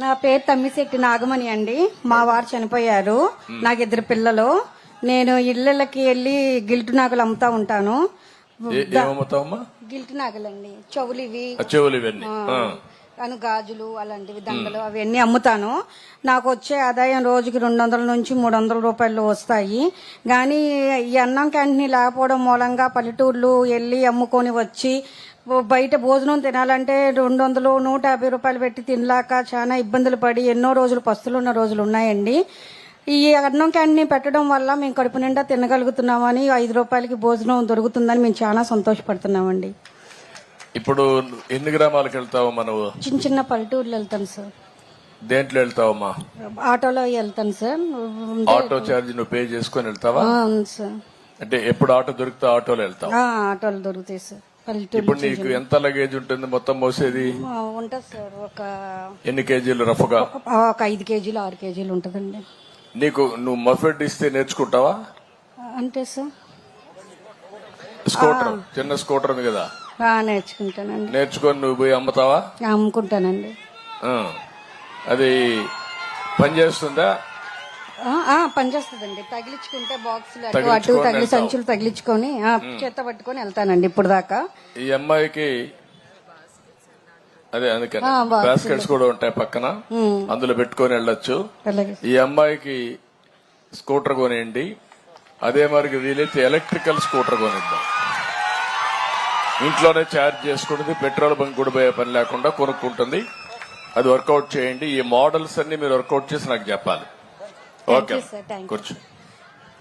నా పేరు తమ్మిశెట్టి నాగమణి అండి. మా వారు చనిపోయారు. నాకు 2 పిల్లలు. నేను ఇళ్ళకి వెళ్ళి గిల్టు నాగలు అమ్ముతా ఉంటాను. గిల్టు నాగలండి, చెవులు ఇవి, గాజులు అలాంటివి, దండలు అవన్నీ అమ్ముతాను. నాకు వచ్చే ఆదాయం రోజుకి 200 నుంచి 300 రూపాయలు వస్తాయి. కానీ ఈ అన్నం క్యాంటీన్ లేకపోవడం మూలంగా పల్లెటూర్లు వెళ్ళి అమ్ముకొని వచ్చి బయట భోజనం తినాలంటే 200, 150 రూపాయలు పెట్టి తినలాక చాలా ఇబ్బందులు పడి ఎన్నో రోజులు పస్తులున్న రోజులు ఉన్నాయండి. ఈ అన్నం క్యాంటీన్ పెట్టడం వల్ల మేము కడుపు నిండా తినగలుగుతున్నామని, 5 రూపాయలకి భోజనం దొరుకుతుందని మేము చాలా సంతోషపడుతున్నామండి. ఇప్పుడు ఎన్ని గ్రామాలకు వెళ్తావు? మనం చిన్న చిన్న పల్లెటూర్లు వెళ్తాను సార్. దేంట్లో వెళ్తావమ్మా? ఆటోలో వెళ్తాను సార్. ఆటో ఛార్జ్ నువ్వు పే చేసుకుని వెళ్తావా? అవును సార్. అంటే ఎప్పుడు ఆటో దొరికితే ఆటోలో వెళ్తావు? ఆటోలు దొరుకుతాయి సార్. ఇప్పుడు నీకు ఎంత లగేజ్ ఉంటుంది మొత్తం మోసేది? ఉంటుంది సార్. ఒక ఎన్ని కేజీలు రఫ్గా? ఒక 5 కేజీలు 6 కేజీలు ఉంటుందండి. నువ్వు మఫెడ్ ఇస్తే నేర్చుకుంటావా? అంతే సార్. స్కూటర్, చిన్న స్కూటర్ ఉంది కదా, నేర్చుకుంటానండి. నేర్చుకొని నువ్వు పోయి అమ్ముతావా? అమ్ముకుంటానండి. అది పనిచేస్తుందా? పనిచేస్తుందండి. తగిలించుకుంటే బాక్సులు అటు తగిలి సంచులు తగిలించుకొని చేత పట్టుకొని వెళ్తానండి ఇప్పుడు దాకా. ఈ అమ్మాయికి అదే అందుకని బాస్కెట్స్ కూడా ఉంటాయి పక్కన, అందులో పెట్టుకొని వెళ్ళొచ్చు. ఈ అమ్మాయికి స్కూటర్ కొనియండి. అదే మరి వీలైతే ఎలక్ట్రికల్ స్కూటర్ కొనిద్దాం. ఇంట్లోనే ఛార్జ్ చేసుకుంటుంది, పెట్రోల్ బంక్ కూడా పోయే పని లేకుండా కొనుక్కుంటుంది. అది వర్కౌట్ చేయండి. ఈ మోడల్స్ అన్ని మీరు వర్కౌట్ చేసి నాకు చెప్పాలి. ఓకే, కూర్చో.